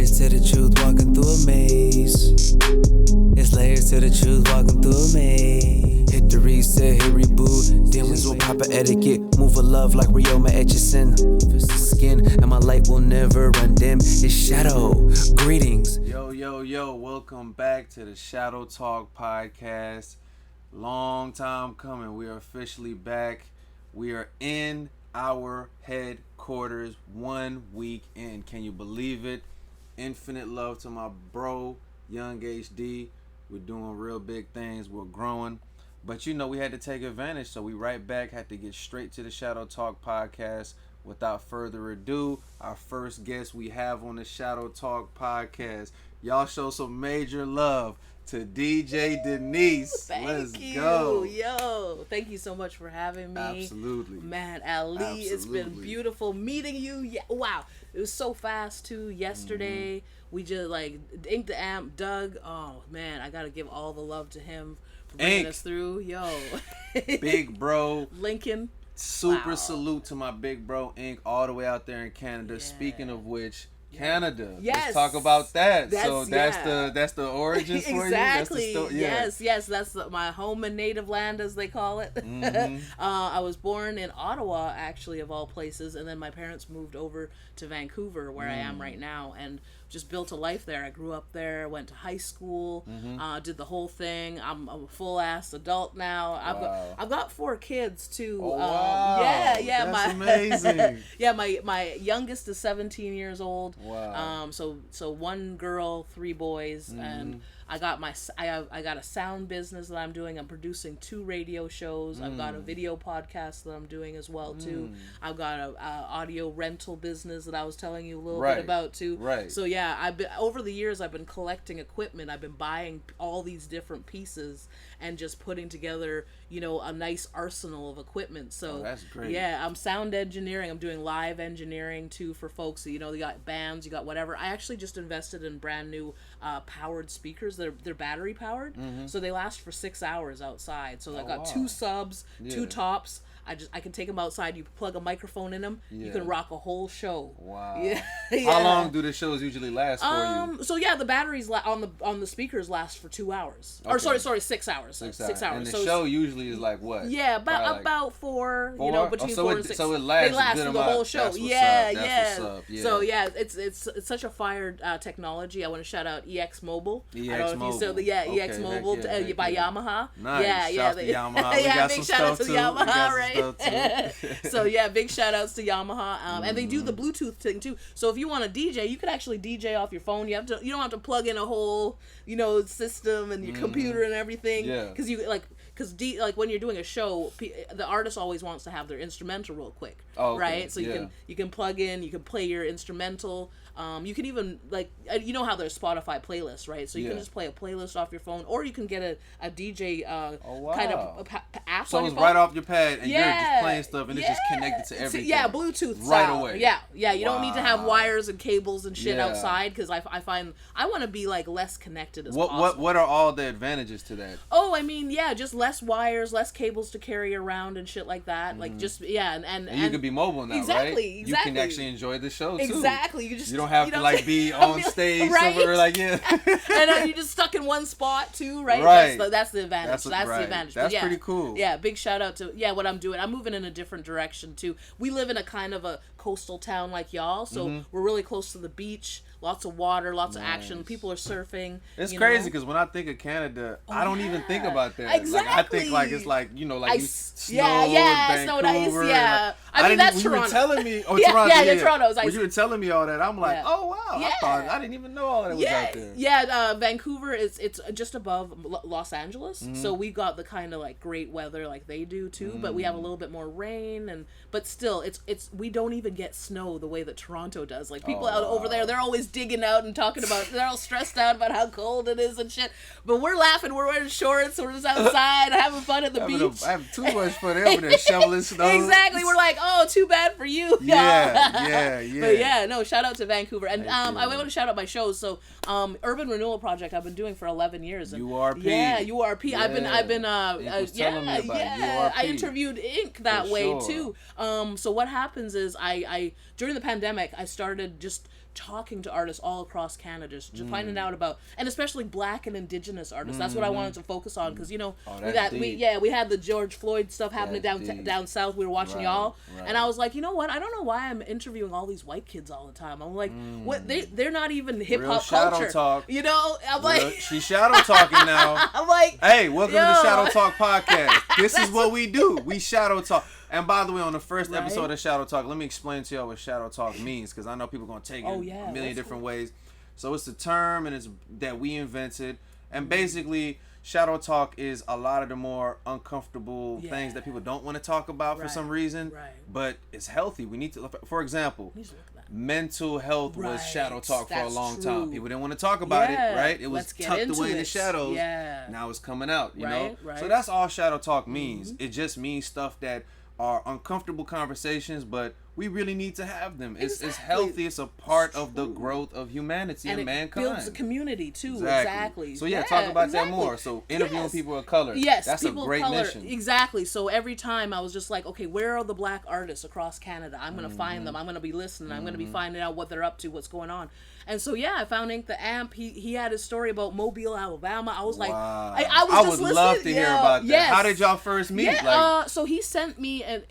layers to the truth, walking through a maze. It's layers to the truth, walking through a maze. Hit the reset, hit reboot. Demons will pop a etiquette. Move a love like Ryoma Etchison. Skin and my light will never run dim. It's Shadow. Greetings. Yo, welcome back to the Shadow Talk podcast. Long time coming. We are officially back. We are in our headquarters 1 week in. Can you believe it? Infinite love to my bro, Young HD. We're doing real big things. We're growing. But you know, we had to take advantage. So we right back, had to get straight to the Shadow Talk podcast. Without further ado, our first guest we have on the Shadow Talk podcast. Y'all show some major love to DJ Denise. Let's go. Yo, thank you so much for having me. Absolutely. Man, Ali, It's been beautiful meeting you. Yeah, wow. It was so fast too. Yesterday, we just Ink the Amp, Doug. Oh man, I gotta give all the love to him for bringing us through. Yo. Big bro. Lincoln. Super salute to my big bro Ink all the way out there in Canada. Yeah. Speaking of which, Canada. Yes. Let's talk about that. That's the origins for exactly. you. That's Yes. That's my home and native land, as they call it. Mm-hmm. I was born in Ottawa, actually, of all places, and then my parents moved over to Vancouver, where I am right now, and just built a life there. I grew up there, went to high school, did the whole thing. I'm a full ass adult now. I've got 4 kids too. Oh, wow. Yeah. That's amazing. Yeah, my youngest is 17 years old. Wow. So 1 girl, 3 boys, and I got a sound business that I'm doing. I'm producing 2 radio shows. I've got a video podcast that I'm doing as well too. I've got a audio rental business that I was telling you a little bit about too. Right. So yeah, over the years I've been collecting equipment. I've been buying all these different pieces and just putting together, a nice arsenal of equipment. So that's great. Yeah, I'm sound engineering. I'm doing live engineering too for folks. So, you got bands, you got whatever. I actually just invested in brand new powered speakers. They're battery powered, so they last for 6 hours outside. So I got 2 subs, 2 tops. I can take them outside. You plug a microphone in them. Yeah. You can rock a whole show. Wow. Yeah. How long do the shows usually last for you? So yeah, the batteries on the speakers last for 2 hours. Okay. Or sorry, 6 hours. 6 hours. And the show usually is like what? Yeah, about 4. 4? Between 4 and 6. So it lasts. They last through the whole show. That's what's up. Yeah. So yeah, it's such a fire technology. I want to shout out EX Mobile. EX Mobile by Yamaha. Nice. Yeah. To Yamaha. We got big some shout out to too. Yamaha, right? So yeah, big shout outs to Yamaha, and they do the Bluetooth thing too. So if you want to DJ, you can actually DJ off your phone. You don't have to plug in a whole system and your computer and everything. Yeah. Because when you're doing a show, the artist always wants to have their instrumental real quick, right? So you can plug in, you can play your instrumental. You can even how there's Spotify playlists, right? So you can just play a playlist off your phone, or you can get a DJ kind of app. So it's right off your pad, and you're just playing stuff, and it's just connected to everything. Yeah, Bluetooth right style. away. Yeah. You don't need to have wires and cables and shit outside, because I find I want to be less connected as possible. What are all the advantages to that? Oh, I mean, just less wires, less cables to carry around and shit like that. And you can be mobile now, exactly, right? Exactly. You can actually enjoy the show too. Exactly. You don't have to be on stage right? somewhere and you're just stuck in one spot too, right? Right. That's the advantage. That's the advantage. That's pretty cool. Yeah, big shout out to what I'm doing. I'm moving in a different direction too. We live in a kind of a coastal town like y'all, so we're really close to the beach. Lots of water, lots of action. People are surfing. It's crazy because when I think of Canada, I don't even think about that. Exactly. I think it's snowed, snowed ice. Yeah. I mean, that's Toronto. You were telling me. Oh, Toronto. Toronto's ice. When you were telling me all that, I'm like, oh wow. Yeah. I didn't even know all that was out there. Yeah. Vancouver it's just above Los Angeles, so we got the kind of great weather like they do too, but we have a little bit more rain but still it's we don't even get snow the way that Toronto does. People out over there, they're always digging out and talking about, they're all stressed out about how cold it is and shit, but we're laughing, we're wearing shorts, we're just outside having fun at the beach. I have too much fun over there shoveling snow. Exactly. We're like, oh, too bad for you. Yeah. But no, shout out to Vancouver. And I want to shout out my shows. So Urban Renewal Project I've been doing for 11 years. And URP. Yeah, URP. Yeah. I've been telling me about URP. I interviewed Ink that way too. So what happens is I during the pandemic I started just talking to artists all across Canada, just finding out about, and especially Black and Indigenous artists. That's what I wanted to focus on, because we had the George Floyd stuff happening down south. We were watching y'all, and I was like, you know what? I don't know why I'm interviewing all these white kids all the time. I'm like, what? They're not even hip hop culture. Talk. You know, I'm like, she's shadow talking now. I'm like, hey, welcome to the Shadow Talk podcast. This is what we do. We shadow talk. And by the way, on the first episode of Shadow Talk, let me explain to y'all what Shadow Talk means, because I know people are going to take it a million different ways. So it's a term and it's that we invented. And basically, Shadow Talk is a lot of the more uncomfortable things that people don't want to talk about for some reason. Right. But it's healthy. We need to, for example, mental health was Shadow Talk for a long time. People didn't want to talk about it, right? It was tucked away in the shadows. Now it's coming out, you know? Right. So that's all Shadow Talk means. It just means stuff that are uncomfortable conversations, but we really need to have them. It's healthy. It's a part of the growth of humanity and mankind. It builds a community too. Exactly. So talk about that more. So interviewing people of color. Yes, that's a great mission. Exactly. So every time I was just like, okay, where are the Black artists across Canada? I'm gonna find them. I'm gonna be listening. I'm gonna be finding out what they're up to, what's going on. And so I found Ink the Amp. He had his story about Mobile, Alabama. I was like, I would love to hear about that. Yes. How did y'all first meet? So he sent me an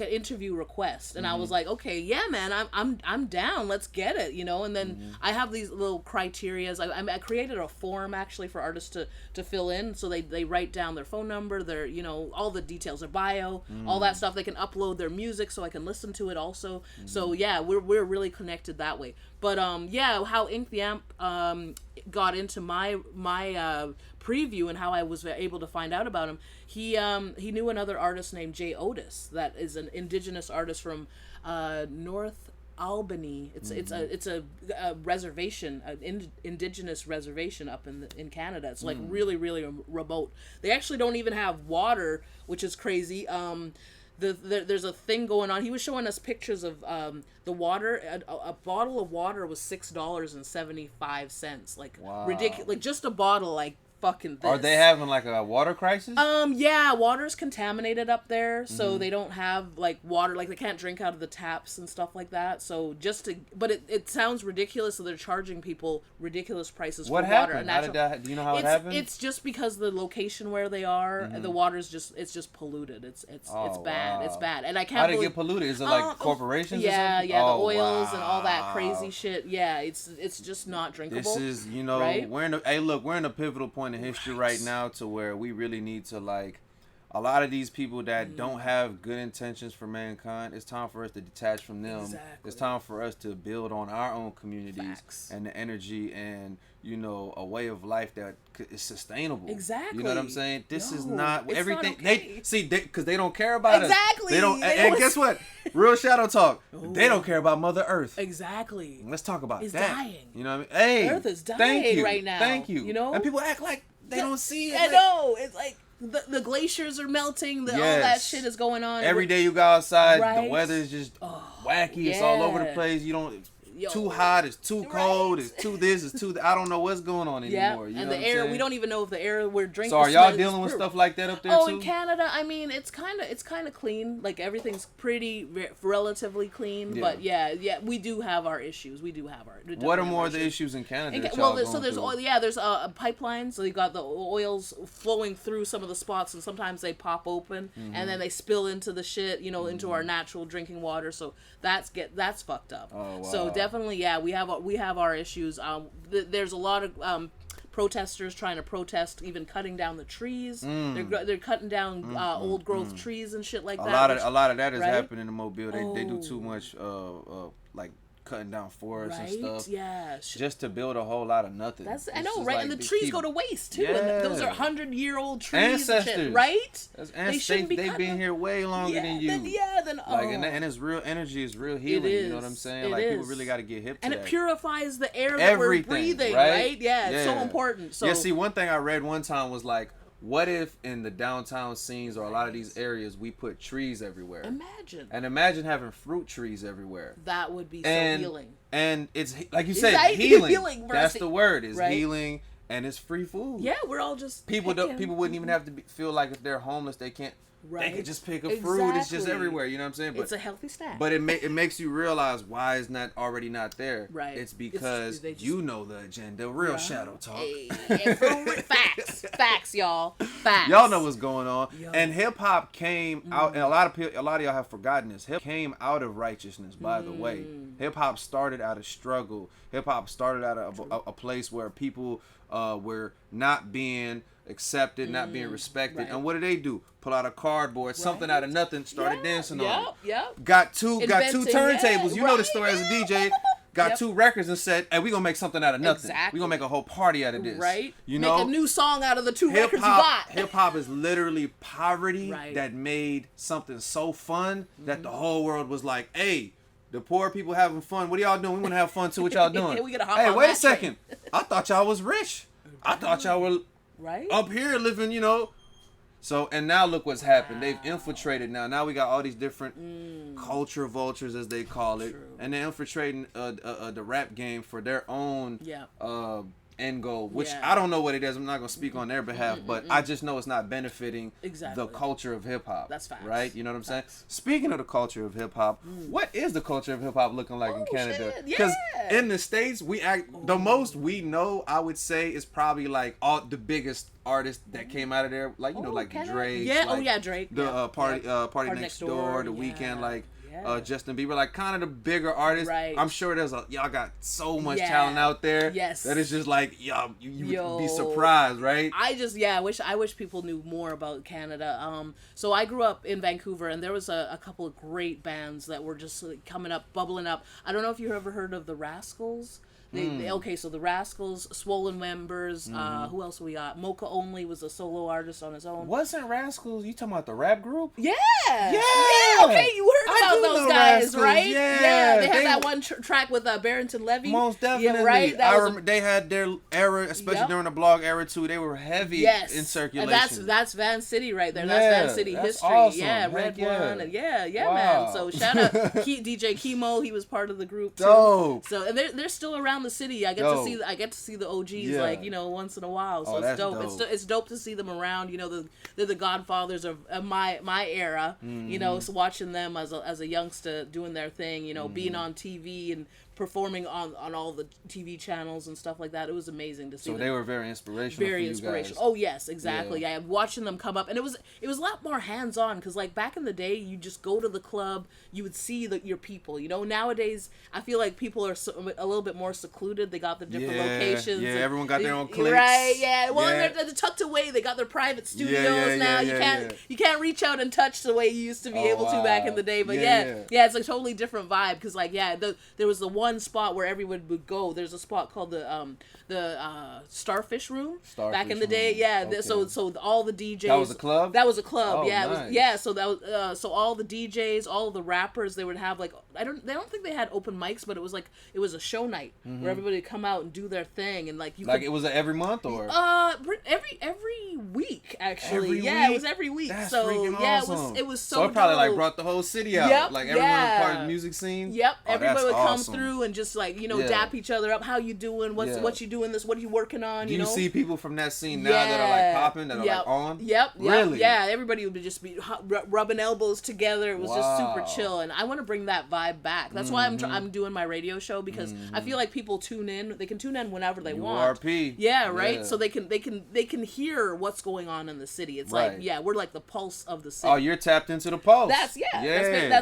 interview request, and I was like, okay, man, I'm down. Let's get it, you know. And then I have these little criterias. I created a form actually for artists to fill in. So they write down their phone number, their all the details, their bio, all that stuff. They can upload their music so I can listen to it also. So we're really connected that way. But how Ink the Amp got into my preview and how I was able to find out about him. He knew another artist named Jay Otis that is an Indigenous artist from North Albany. It's a reservation, an Indigenous reservation up in Canada. It's like really, really remote. They actually don't even have water, which is crazy. There's a thing going on. He was showing us pictures of the water. A bottle of water was $6.75. Like ridiculous. Like just a bottle. Like fucking this. Are they having like a water crisis? Water's contaminated up there, so they don't have like water. Like they can't drink out of the taps and stuff like that. So but it sounds ridiculous. So they're charging people ridiculous prices for water. What happened? Do you know how it happened? It's just because the location where they are, the water's just polluted. It's bad. It's bad, and I can't. How did it get polluted? Is it like corporations? The oils and all that crazy shit. Yeah, it's just not drinkable. This is right? we're in a pivotal point in history right now to where we really need to like a lot of these people that don't have good intentions for mankind. It's time for us to detach from them. Exactly. It's time for us to build on our own communities and the energy and a way of life that is sustainable. Exactly. You know what I'm saying? This is not everything. Not okay. Because they don't care about us. Exactly. They don't. And guess what? Real Shadow Talk. They don't care about Mother Earth. Exactly. Let's talk about it's that. Dying. You know what I mean? Hey, Earth is dying right now. Thank you. And people act like they don't see it. I know. It's like the glaciers are melting. All that shit is going on. Every day you go outside, the weather is just wacky. It's all over the place. You don't. Too hot, it's too cold, it's too this, it's too I don't know what's going on anymore. You know the air, we don't even know if the air we're drinking. So are y'all dealing with stuff like that up there too? In Canada, I mean, it's kind of clean. Like everything's pretty relatively clean, but we do have our issues. We do have our. What are more of the issues in Canada? There's oil. There's pipelines. So you got the oils flowing through some of the spots, and sometimes they pop open, and then they spill into the shit, into our natural drinking water. So that's fucked up. Oh, wow. So definitely, we have our issues. There's a lot of protesters trying to protest, even cutting down the trees. They're cutting down old growth trees and shit like that. A lot of that is happening in Mobile. They do too much like cutting down forests and stuff. Yeah. Just to build a whole lot of nothing. I know, right? Like, and the trees go to waste too. Yeah. And those are 100-year-old trees. Ancestors, and shit, right? They shouldn't be. They've been here way longer than you. And it's real energy. Is real healing. You know what I'm saying? Like people really got to get hip to that. And it purifies the air that we're breathing, right? Yeah, it's so important. So see, one thing I read one time was like, what if in the downtown scenes or a lot of these areas we put trees everywhere? Imagine having fruit trees everywhere. That would be so healing. And it's like you said, healing. That's the word. It's healing, and it's free food. Yeah, we're all just people wouldn't even have to feel like if they're homeless they can't. They could just pick a fruit. It's just everywhere. You know what I'm saying? But it's a healthy snack. But it makes you realize why it's not already not there. Right. It's because you know the agenda. Real shadow talk. Facts, y'all. Facts. Y'all know what's going on. And hip hop came out, and a lot of y'all have forgotten this. Hip came out of righteousness. By the way, hip hop started out of struggle. Hip hop started out of a place where people were not being accepted, not being respected. Right. And what do? Pull out a cardboard, something out of nothing, started dancing on it. Yep. Got two turntables. You know the story as a DJ. Got 2 records and said, "Hey, we gonna make something out of nothing. Exactly. We gonna make a whole party out of this." Right. You know, make a new song out of the 2 records you got. Hip hop is literally poverty that made something so fun that the whole world was like, "Hey, the poor people having fun. What are y'all doing? We want to have fun too. What y'all doing?" Hey, wait a second. I thought y'all was rich. I thought y'all were up here living, you know. So, and now look what's happened. They've infiltrated now. Now we got all these different culture vultures, as they call it. And they're infiltrating the rap game for their own end goal, which I don't know what it is. I'm not going to speak on their behalf, but I just know it's not benefiting the culture of hip-hop. That's facts. Right? You know what I'm saying? Speaking of the culture of hip-hop, what is the culture of hip-hop looking like in Canada? Because in the States, the most we know, I would say, is probably like all the biggest artists that came out of there, like, you know, like Drake. Drake. The Party Next Door, The Weeknd, like Justin Bieber, like kind of the bigger artists. Right. I'm sure y'all got so much talent out there. Yes. That it's just like, you would be surprised, right? I wish people knew more about Canada. So I grew up in Vancouver, and there was a couple of great bands that were just like, coming up, bubbling up. I don't know if you've ever heard of the Rascals. So the Rascals, Swollen Members, who else we got? Mocha Only was a solo artist on his own. Wasn't Rascals, you talking about the rap group? Yeah! Okay, you heard about those guys, Rascals, right? Yeah, they had that one track with Barrington Levy. Most definitely. Yeah, right? They had their era, especially during the blog era too. They were heavy in circulation. And that's Van City right there. That's Van City history. Awesome. Yeah, Red One. And man. So shout out DJ Chemo, he was part of the group too. Dope. So and they're still around the city. I get to see the OGs like, you know, once in a while. So it's dope. It's dope to see them around. You know, they're the godfathers of my era. You know, so watching them as a youngster doing their thing, you know, being on TV and performing on all the TV channels and stuff like that. It was amazing to see. So they were very inspirational. Very inspirational. Oh yes, exactly. Yeah, watching them come up, and it was a lot more hands on because like back in the day, you just go to the club, you would see your people. You know, nowadays I feel like people are a little bit more secluded. They got the different locations. Yeah, everyone got their own cliques. Right. Yeah. Well, and they're tucked away. They got their private studios now. You can't reach out and touch the way you used to be able to back in the day. But it's a totally different vibe because like there was the one spot where everyone would go. There's a spot called the Starfish Room back in the day. Yeah. Okay. So all the DJs. That was a club. That was a club. Oh, yeah. Nice. It was, so that was so all the DJs, all the rappers, they would have like they don't think they had open mics, but it was a show night where everybody would come out and do their thing and like it was every month or every week actually. Every week? It was every week. That's so freaking awesome. it was so. So it probably dope. like brought the whole city out. Yep, like everyone was part of the music scene. Yep. Oh, everybody would awesome. come through and just like dap each other up. How you doing? What you doing this? What are you working on? Do you see people from that scene now that are like popping, that are like on? Yep. Really? Yeah. Everybody would just be rubbing elbows together. It was just super chill, and I want to bring that vibe back. That's why I'm doing my radio show because I feel like people tune in. They can tune in whenever they want. URP. Yeah, right. Yeah. So they can hear what's going on in the city. It's like we're like the pulse of the city. Oh, you're tapped into the pulse. That's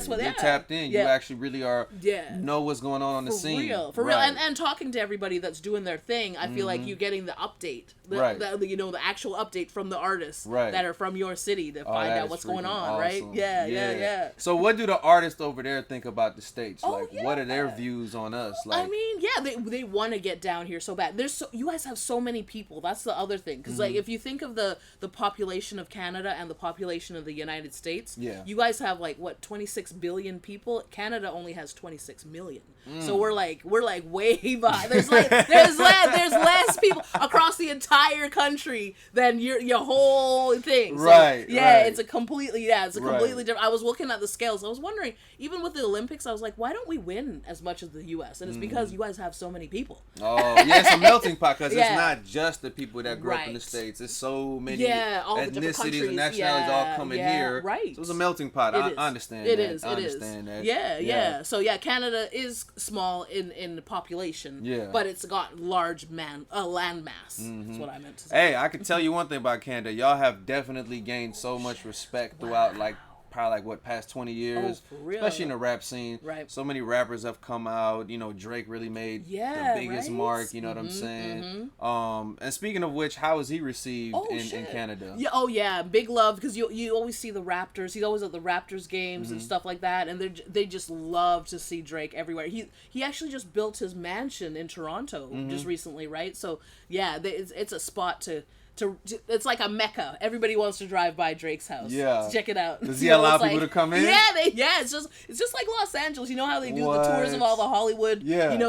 what you're tapped in. You actually really are. Yeah. Know what's going on the scene. For real. And talking to everybody that's doing their thing, I feel like you're getting the update. The actual update from the artists that are from your city to find out what's going on, right? Yeah. So what do the artists over there think about the States? What are their views on us? Like, I mean, they want to get down here so bad. You guys have so many people. That's the other thing. Because like if you think of the population of Canada and the population of the United States, you guys have like 26 billion people. Canada only has 26 million. So we're like way behind. There's less people across the entire country than your whole thing. So, right. Yeah, right. it's a completely different. I was looking at the scales. I was wondering, even with the Olympics, I was like, why don't we win as much as the U.S.? And it's because you guys have so many people. Oh, yeah, it's a melting pot because it's not just the people that grew up in the States. It's so many all the different ethnicities and nationalities all coming here. Right. So it's a melting pot. I understand It that. is. I understand that. Yeah. So Canada is small in the population. Yeah. But it's got large land mass. That's what I meant to say. Hey, I can tell you one thing about Canada. Y'all have definitely gained so much respect throughout probably past 20 years, for real. especially in the rap scene. Right. So many rappers have come out. Drake really made the biggest mark. You know what I'm saying? And speaking of which, how is he received in Canada? Yeah, big love, because you always see the Raptors. He's always at the Raptors games and stuff like that, and they just love to see Drake everywhere. He actually just built his mansion in Toronto just recently, right? So yeah, it's a spot to it's like a mecca. Everybody wants to drive by Drake's house. Yeah, check it out. Does he allow people to come in? Yeah, it's just like Los Angeles. You know how they do the tours of all the Hollywood,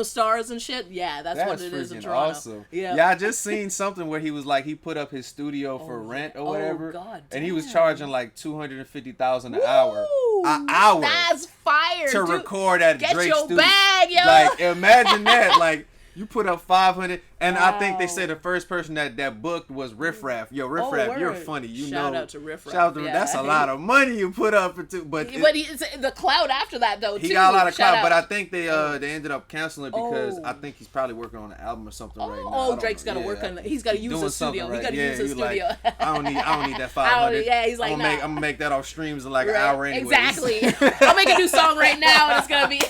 stars and shit. Yeah, that's what it is in Toronto. Awesome. Yeah, I just seen something where he was like, he put up his studio for rent or whatever, God, and he was charging like $250,000 an hour. An hour. That's fire. To record at Get Drake's your studio. bag, yo. Like, imagine that. Like, you put up 500, and I think they said the first person that booked was Riff Raff. Yo, Riff Raff, you're funny. Shout out to Riff Raff. Shout out to that's a lot of money you put up into, but it's the cloud after that though. He got a lot of clout, but I think they ended up canceling it because I think he's probably working on an album or something right now. Oh, Drake's got to work on. He's got to use his studio. Right. He got to use his studio. Like, I don't need that 500. Yeah, he's like, I'm gonna make that off streams in like an hour anyway. Exactly. I'll make a new song right now, and it's gonna be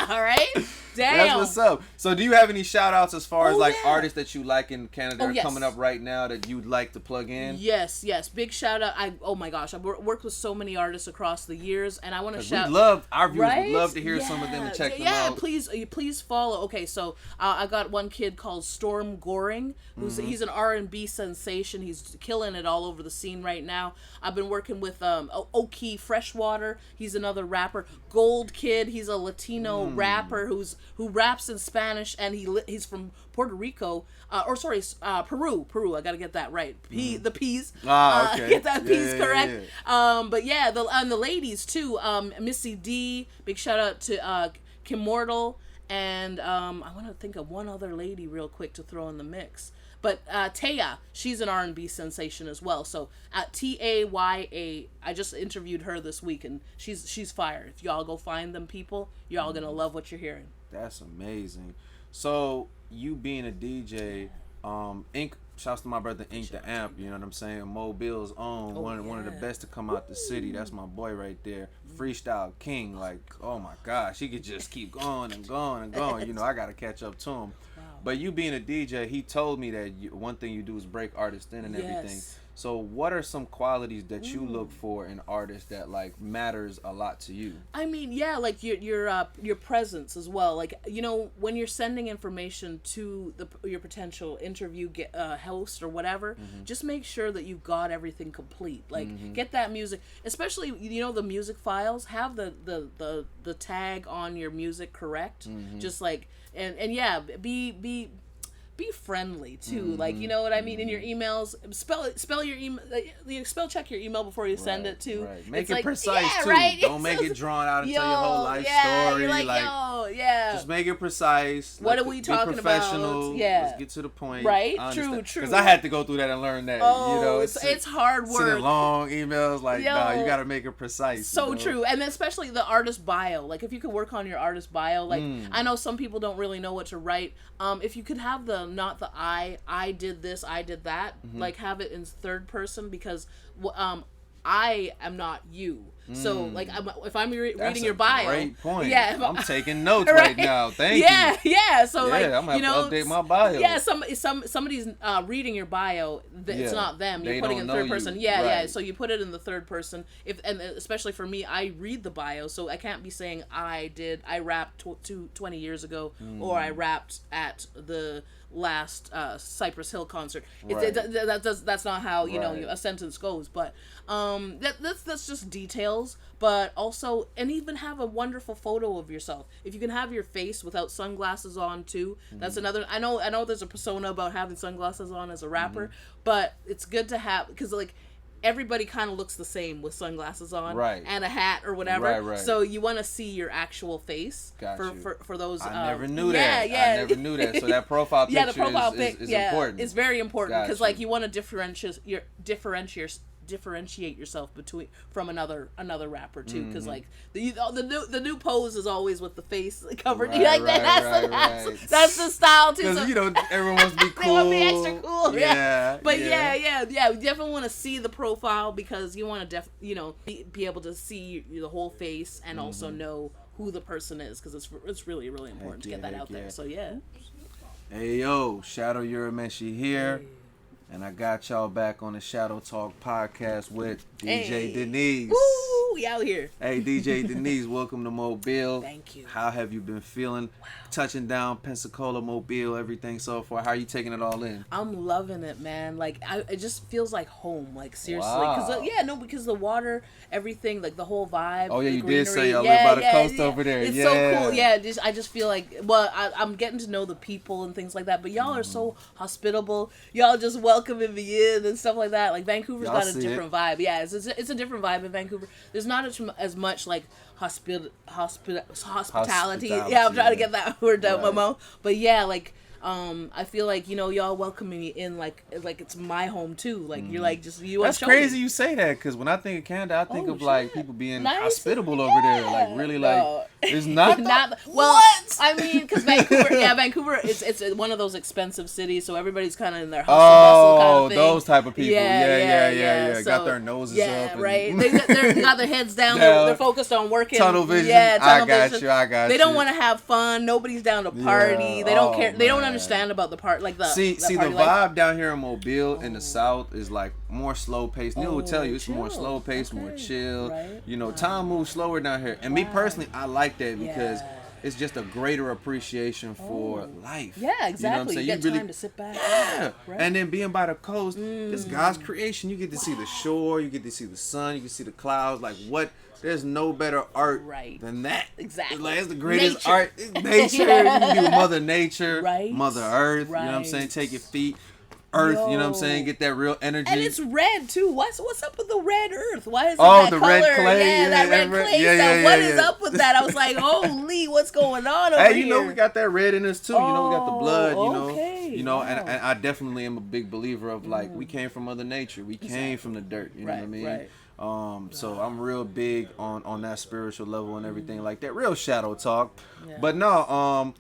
all right. Damn. That's what's up. So do you have any shout outs as far as artists that you like in Canada are coming up right now that you'd like to plug in? Yes. Big shout out. Oh my gosh, I've worked with so many artists across the years, and I want to shout. Our viewers would love to hear some of them and check them out. Yeah, please follow. Okay, so I got one kid called Storm Goring, he's an R&B sensation. He's killing it all over the scene right now. I've been working with Oki Freshwater. He's another rapper. Gold Kid. He's a Latino rapper who raps in Spanish, and he's from Puerto Rico, Peru. I gotta get that right. The P's. Okay. Get that P's correct. Yeah. But yeah, the ladies too. Missy D. Big shout out to Kim Mortal, and I want to think of one other lady real quick to throw in the mix. But Taya, she's an R&B sensation as well. So Taya, I just interviewed her this week, and she's fire. If y'all go find them people, y'all gonna love what you're hearing. That's amazing. So you being a DJ, Ink, shouts to my brother Ink the Amp, you know what I'm saying? Mobile's own, one of the best to come out the city. That's my boy right there. Freestyle King, like, oh my gosh, he could just keep going and going and going. I gotta catch up to him. But you being a DJ, he told me that one thing you do is break artists in and everything. So what are some qualities that you look for in artists that like matters a lot to you? I mean, yeah, like your presence as well. Like, when you're sending information to your potential interview host or whatever, just make sure that you've got everything complete. Like, get that music, especially the music files. Have the tag on your music correct. Just like and yeah, be friendly too, like, you know what I mean, in your emails. Spell your email, spell check your email before you send it too. Right. Make it precise too. Right? Don't make it drawn out and tell your whole life story. Just make it precise. What are we talking about? Yeah, let's get to the point. Right. True. Because I had to go through that and learn that. It's hard work. Sending long emails, like, you gotta make it precise. So true, and especially the artist bio. Like, if you could work on your artist bio, like, I know some people don't really know what to write. If you could have not the I did this, I did that, like, have it in third person, because I am not you. So, like, if I'm reading your bio, great point. Yeah, I'm taking notes right now. Thank you. Yeah. So, like, I'm gonna have to update my bio. Yeah, somebody's reading your bio. It's not them. You're putting it in third person. Yeah. So you put it in the third person. And especially for me, I read the bio, so I can't be saying I rapped 20 years ago, or I rapped at the last Cypress Hill concert. Right. That's not how Right. a sentence goes. But that's just details. But also, and even have a wonderful photo of yourself. If you can have your face without sunglasses on too, that's another. I know there's a persona about having sunglasses on as a rapper, but it's good to have, because like everybody kind of looks the same with sunglasses on, Right. and a hat or whatever. Right. So you want to see your actual face for those. I never knew that. Yeah. I never knew that. So that profile picture the profile pic is important. It's very important, because like you want to differentiate yourself from another rapper too, because like the new pose is always with the face covered. Right, You like right, that? That's the style too. Because everyone wants to be cool. They want to be extra cool. Yeah. But yeah. You definitely want to see the profile, because you want to be able to see the whole face, and also know who the person is, because it's really, really important to get that out there. So yeah. Hey yo, Shadow Urameshi here. And I got y'all back on the Shadow Talk podcast with DJ Denise. Woo, we out here. Hey, DJ Denise, welcome to Mobile. Thank you. How have you been feeling? Wow. Touching down Pensacola, Mobile, everything so far. How are you taking it all in? I'm loving it, man. Like, it just feels like home. Like, seriously. Wow. Because the water, everything, like the whole vibe. Oh, yeah, the you greenery. did say y'all live by the coast over there. It's so cool. Yeah, I just feel like, I'm getting to know the people and things like that. But y'all are so hospitable. Y'all just welcoming me in and stuff like that. Like, Vancouver's got a different vibe. Yeah, it's a different vibe in Vancouver. There's not as much like hospitality. Yeah, I'm trying to get that word out my mouth. But yeah, like I feel like y'all welcome me in like it's my home too. Like you're like just you. That's crazy you say that, because when I think of Canada, I think of like people being hospitable over there. Like really, like it's not. What? I mean, because Vancouver it's one of those expensive cities, so everybody's kind of in their hustle kind of thing. Those type of people. Yeah. So, got their noses up. Yeah, right. They got their heads down. They're focused on working. Tunnel vision. Yeah, I got you. They don't want to have fun. Nobody's down to party. They don't care. They don't understand about the part like the see the vibe down here in Mobile in the South is like more slow paced. Neil will tell you it's more slow paced, more chill. Right? Time moves slower down here, and me personally, I like that because it's just a greater appreciation for life. Yeah, exactly. You know what I'm saying? You get time to sit back. Yeah, right? And then being by the coast, this God's creation. You get to see the shore, you get to see the sun, you can see the clouds. Like what? There's no better art than that. Exactly. Like, it's the greatest art. It's nature. You can do Mother Nature, Mother Earth. You know what I'm saying? Take your feet. Earth, you know what I'm saying? Get that real energy. And it's red too. What's up with the red earth? Why is it that the color? red clay. Yeah, that red clay stuff. What is up with that? I was like, holy, what's going on over here? We got that red in us too. We got the blood. And wow. and I definitely am a big believer of like we came from Mother Nature. We came from the dirt. You know what I mean? Right. So I'm real big on that spiritual level and everything like that. Real shadow talk. Yeah. But no,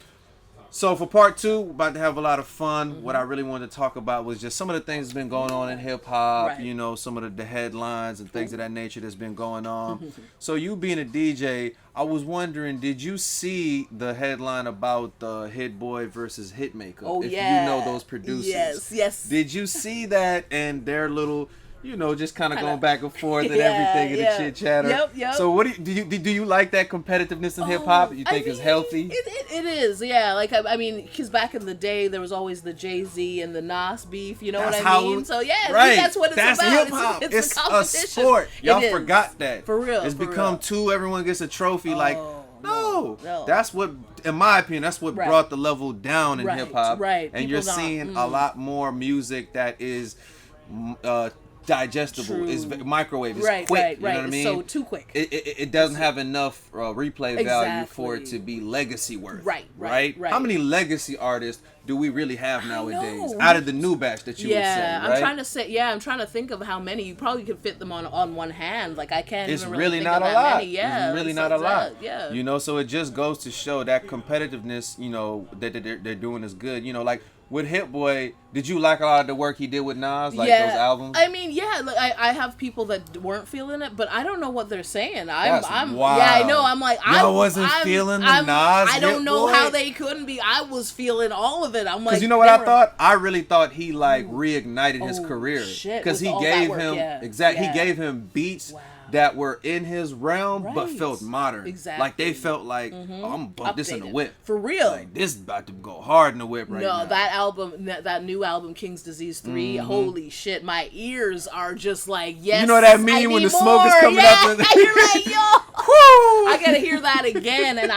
so for part 2, we're about to have a lot of fun. What I really wanted to talk about was just some of the things that's been going on in hip hop, some of the headlines and things of that nature that's been going on. So you being a DJ, I was wondering, did you see the headline about the Hit Boy versus Hitmaker? Oh, if yeah. you know those producers. Yes. Did you see that and their little just kind of going back and forth and everything and the chit chatter. Yep. So what do you like that competitiveness in hip hop? You think it's healthy? It is, yeah. Like I mean, because back in the day there was always the Jay-Z and the Nas beef. You know what I mean? So yeah, that's what it's about. Hip hop. It's a sport. Y'all forgot that. For real. It's become two. Everyone gets a trophy. No. That's what, in my opinion, that's what brought the level down in hip hop. Right. And you're seeing a lot more music that is digestible. It's microwave. It's quick. You know what I mean? So too quick. It doesn't have enough replay value for it to be legacy worth. Right. How many legacy artists do we really have nowadays out of the new batch that you would say? Right? I'm trying to think of how many. You probably could fit them on one hand. Like I can't. It's even really think not of a that lot. Many. Yeah, it's really not a lot. Yeah. So it just goes to show that competitiveness. That they're doing is good. Like. With Hit Boy, did you like a lot of the work he did with Nas, those albums? I mean, like, I have people that weren't feeling it, but I don't know what they're saying. I'm wild. Yeah, I know. I'm like, I wasn't feeling the Nas. I don't know how they couldn't be. I was feeling all of it. I'm like, because you know what I thought? I really thought he reignited his career because he gave him he gave him beats that were in his realm but Right. felt modern. Exactly. Like they felt like, oh, I'm gonna bump this in the Updated. whip. For real. Like this about to go hard in the whip right now. No, that album, that new album, King's Disease 3, holy shit, my ears are just like, yes, You know that I meme when need the smoke is more. coming yeah, up? You're right, yo. I gotta hear that again, and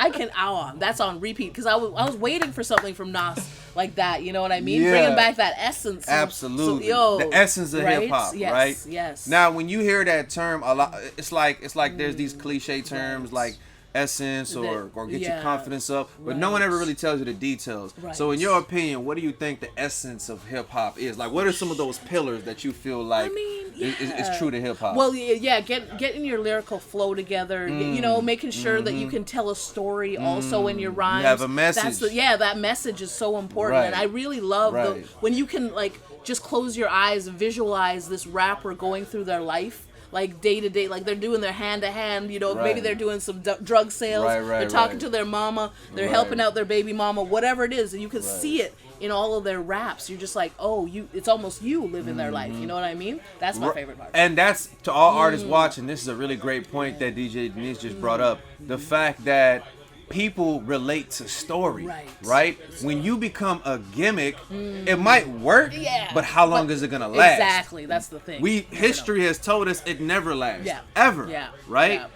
that's on repeat, because I was waiting for something from Nas like that, you know what I mean? Yeah. Bringing back that essence. Absolutely. So, the essence of right? hip hop, Yes, right? yes. Now, when you hear that term, a lot, it's like there's these cliche terms like essence or get your confidence up, but no one ever really tells you the details. Right. So in your opinion, what do you think the essence of hip hop is? Like, what are some of those pillars that you feel like is true to hip hop? Well, yeah, getting your lyrical flow together, you know, making sure that you can tell a story also in your rhymes. You have a message. That message is so important, and I really love when you can like just close your eyes and visualize this rapper going through their life. Like day to day, like they're doing their hand to hand, you know, maybe they're doing some drug sales, they're talking to their mama, they're helping out their baby mama, whatever it is, and you can see it in all of their raps. You're just like, oh, it's almost you living their life, you know what I mean? That's my favorite part. And that's, to all artists watching, this is a really great point that DJ Denise just brought up. The fact that people relate to story, right? When you become a gimmick, it might work, but how long is it gonna last? Exactly, that's the thing. History has told us it never lasts, ever, right? Yeah.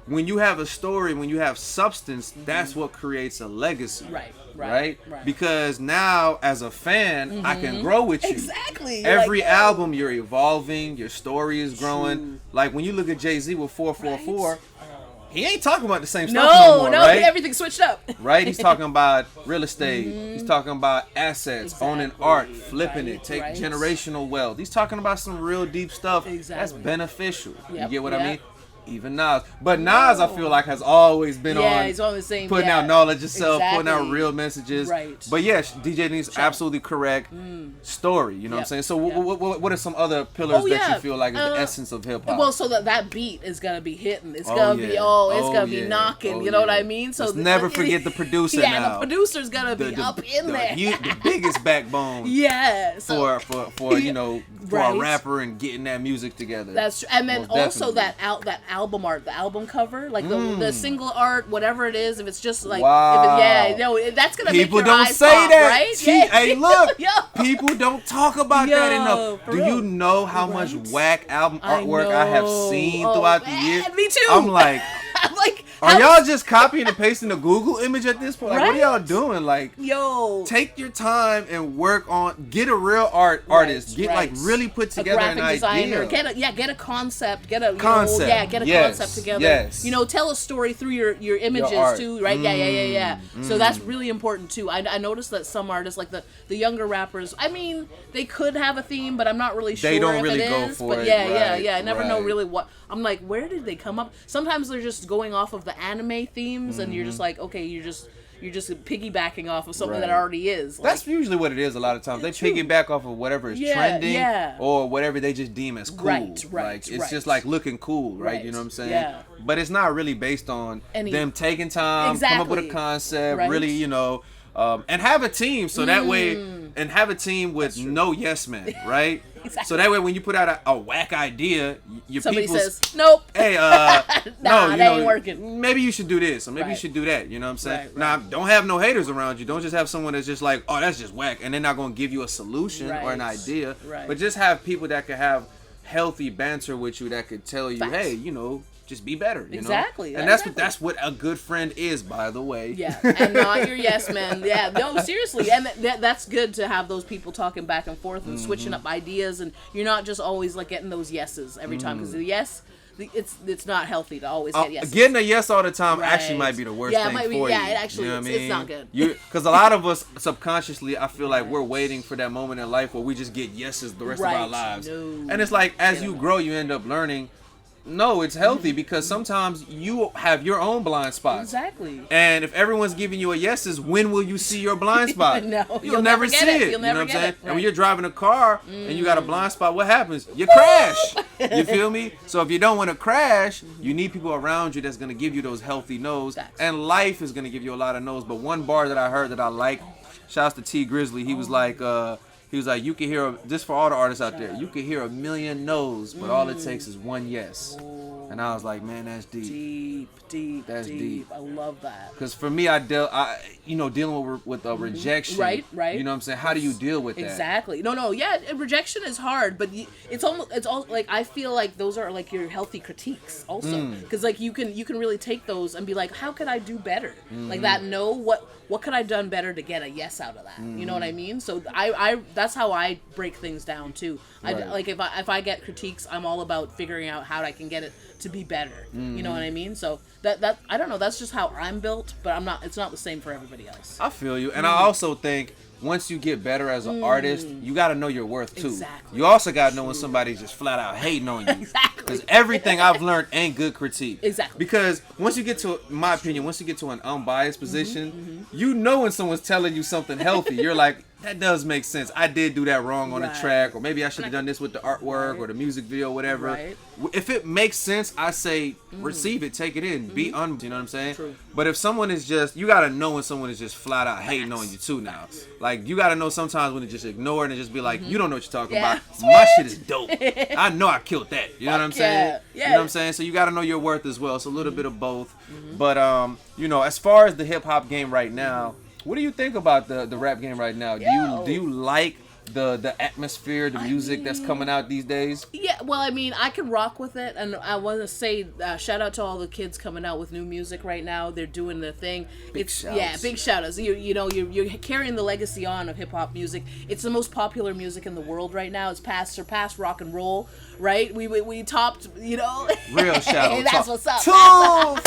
When you have a story, when you have substance, that's what creates a legacy, right? Because now, as a fan, I can grow with you. Exactly. Every album, you're evolving, your story is growing. Like when you look at Jay-Z with 444. He ain't talking about the same stuff no more, right? Everything's switched up. Right? He's talking about real estate. He's talking about assets, owning art, flipping it, take generational wealth. He's talking about some real deep stuff that's beneficial. You get what I mean? Even Nas. But Nas, I feel like, has always been he's on the same, putting out knowledge yourself, putting out real messages. But yes, DJ Denise, absolutely correct. Story, you know what I'm saying? So what are some other pillars that you feel like is the essence of hip hop? Well, so that beat is gonna be hitting. It's gonna be gonna be knocking. You know what I mean? So let's never forget the producer now. The producer's gonna be up in there. The biggest backbone. So, for you know, for a rapper and getting that music together. That's true. And then also that album art, the album cover, like the single art, whatever it is, if it's just like, that's gonna people make your don't eyes say pop, that. right? Hey, look, people don't talk about that enough. Do real. you know how much whack album artwork I have seen throughout the year? Me too. I'm like, are y'all just copying and pasting a Google image at this point? Like, what are y'all doing? Like, take your time and work on, get a real artist, get like really put together an idea. Get a concept, get a concept together. You know, tell a story through your images too, right? So that's really important too. I noticed that some artists, like the younger rappers, I mean, they could have a theme, but I'm not really sure. They don't really if it go is, for but it. I never know really what. I'm like, where did they come up? Sometimes they're just going off of the anime themes, and you're just like, okay, you're just piggybacking off of something that already is. Like, that's usually what it is a lot of times. They piggyback off of whatever is trending or whatever they just deem as cool. Like, it's just like looking cool, right? You know what I'm saying? Yeah. But it's not really based on them taking time, come up with a concept, really, you know, and have a team so that way, and have a team with no yes men, right? Exactly. So that way, when you put out a whack idea, somebody says, "Nope, hey, no, that ain't working. Maybe you should do this, or maybe you should do that." You know what I'm saying? Now, don't have no haters around you. Don't just have someone that's just like, "Oh, that's just whack," and they're not gonna give you a solution or an idea. But just have people that could have healthy banter with you, that could tell you, "Hey, you know, just be better." You know? And that's what a good friend is, by the way. Yeah, and not your yes man. Yeah, no, seriously, and that's good to have those people talking back and forth and switching up ideas, and you're not just always like getting those yeses every time, because the yes. It's not healthy to always get yes. Getting a yes all the time actually might be the worst thing for you. Yeah, it actually is. It's not good. Because a lot of us subconsciously, I feel like we're waiting for that moment in life where we just get yeses the rest of our lives. And it's like, as you grow, you end up learning, no, it's healthy, because sometimes you have your own blind spots. Exactly. And if everyone's giving you a yeses, when will you see your blind spot? No, you'll never see it. You know what I'm saying? And when you're driving a car and you got a blind spot, what happens? You crash. You feel me? So if you don't want to crash, you need people around you that's going to give you those healthy no's. And life is going to give you a lot of no's. But one bar that I heard that I like, shouts to T Grizzly, he was like, you can hear, just for all the artists out there, you can hear a million no's, but all it takes is one yes. And I was like, man, that's deep. Deep. That's deep. I love that. Because for me, dealing with rejection. Right. You know what I'm saying? How do you deal with that? Exactly. No. Yeah, rejection is hard, but it's all like, I feel like those are like your healthy critiques also. Because like you can really take those and be like, how could I do better? Like that. No, what could I have done better to get a yes out of that? You know what I mean? So I that's how I break things down too. Right. Like if I get critiques, I'm all about figuring out how I can get it to be better. You know what I mean? So that I don't know, that's just how I'm built, but it's not the same for everybody else. I feel you. And I also think once you get better as an artist, you got to know your worth too. Exactly. You also got to know when somebody's just flat out hating on you. Exactly. Because everything I've learned ain't good critique. Exactly. Because once you get to, in my opinion, once you get to an unbiased position, you know when someone's telling you something healthy, you're like, that does make sense. I did do that wrong on the track, or maybe I should have done this with the artwork or the music video, whatever. Right. If it makes sense, I say receive it, take it in, you know what I'm saying? True. But if someone is just, you gotta know when someone is just flat out hating on you too now. Like you gotta know sometimes when to just ignore it and just be like, you don't know what you're talking about. My shit is dope. I know I killed that. You know what I'm saying? Yeah. You know what I'm saying? So you gotta know your worth as well. It's a little bit of both. But as far as the hip hop game right now, what do you think about the rap game right now? Do you like the atmosphere, the music that's coming out these days? Yeah, well, I mean, I can rock with it, and I want to say shout out to all the kids coming out with new music right now. They're doing their thing. Big shout outs. You're carrying the legacy on of hip hop music. It's the most popular music in the world right now. It's surpassed rock and roll. Right? We topped. Real shout out. That's what's up.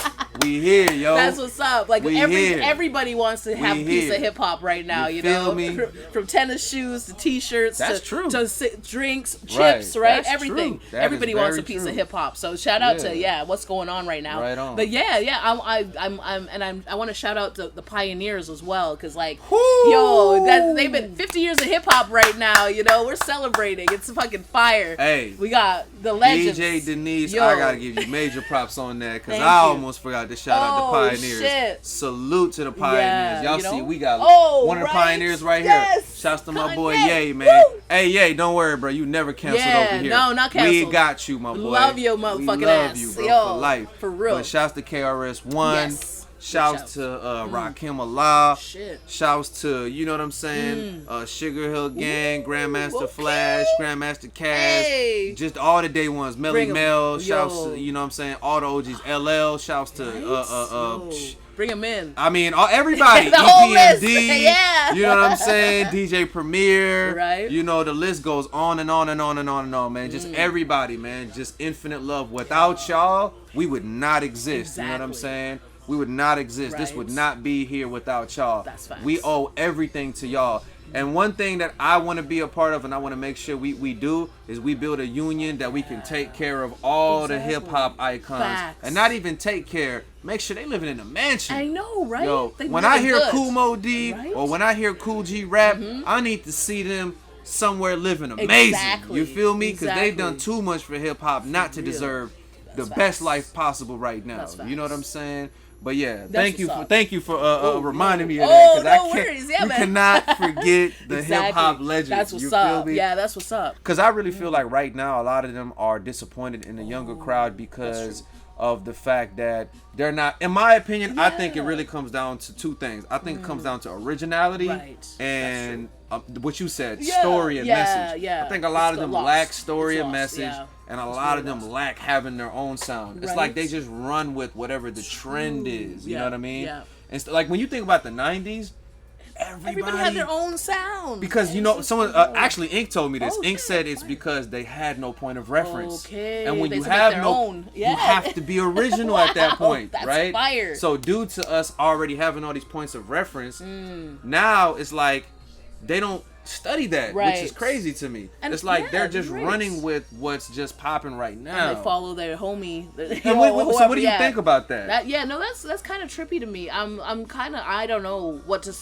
We here, yo. That's what's up. Like everybody wants to have a piece of hip hop right now. You know, me? From tennis shoes to t-shirts to drinks, chips, right? That's everything. True. Everybody wants a piece of hip hop. So shout out to what's going on right now. Right on. But I want to shout out to the pioneers as well, because they've been 50 years of hip hop right now. We're celebrating. It's fucking fire. Hey, we got the legends. DJ Denise, I gotta give you major props on that, because I almost forgot to shout out the pioneers. Shit. Salute to the pioneers. Y'all see, we got one of the pioneers right here. Shouts to my boy Ye, man. Woo! Hey Ye, don't worry, bro. You never canceled over here. No, not canceled. We got you, my boy. Love your motherfucking ass. Love you, bro, for life. For real. But shouts to KRS-One. Yes. Shouts to Rakim Allah. Shit. Shouts to, you know what I'm saying, Sugar Hill Gang, Grandmaster Flash, Grandmaster Cash, just all the day ones, Melly Mel. Shouts to, you know what I'm saying, all the OGs, LL. Shouts to bring them in. I mean, everybody. The whole list. Yeah. You know what I'm saying? DJ Premier. Right. You know, the list goes on and on and on and on and on, man. Just everybody, man. Just infinite love. Without y'all, we would not exist. Exactly. You know what I'm saying? We would not exist. Right. This would not be here without y'all. That's facts. We owe everything to y'all. And one thing that I want to be a part of, and I want to make sure we do, is we build a union that we can take care of all the hip hop icons. Facts. And not even take care, make sure they living in a mansion. I know, right? Yo, when I hear Kool Mo D or when I hear Kool G rap, I need to see them somewhere living amazing. Exactly. You feel me? Because they've done too much for hip hop not to deserve the best life possible right now. You know what I'm saying? But yeah, thank you for reminding me of that, because you cannot forget the hip hop legends. That's what's you up. Feel me? Yeah, that's what's up. Because I really feel like right now a lot of them are disappointed in the younger crowd because of the fact that they're not. In my opinion, I think it really comes down to two things. I think it comes down to originality and what you said, story and message. I think a lot of them lack story and message. And a lot of them lack having their own sound. It's like they just run with whatever the trend is. You know what I mean? Yeah. And like when you think about the 90s, everybody had their own sound. Because someone actually Ink told me this. Ink said it's because they had no point of reference. Okay. And when you have you have to be original at that point, that's right? Fire. So due to us already having all these points of reference, now it's like they don't study that, which is crazy to me. And it's like they're just running with what's just popping right now. And they follow their homie. So what do you think about that? That's kind of trippy to me. I'm kind of, I don't know what to